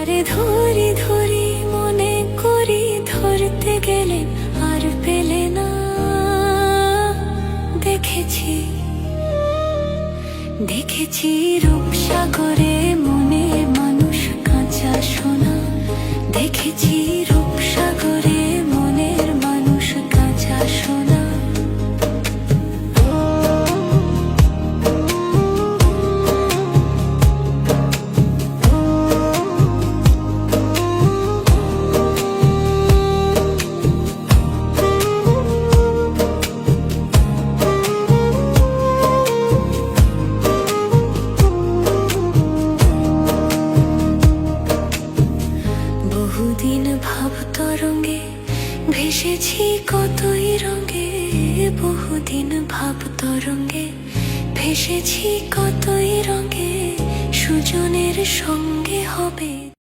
আরে ধরি ধরি মনে করি ধরতে গেলে আর পেলে না। দেখেছি দেখেছি রূপসাগরে মনে মানুষ কাঁচা সোনা। দেখেছি রূপসাগরে মনের মানুষ কাঁচা সোনা। বহুদিন ভাব তরঙ্গে ভেসেছি কতই রঙে। বহুদিন ভাব তরঙ্গে ভেসেছি কতই রঙে। সুজনের সঙ্গে হবে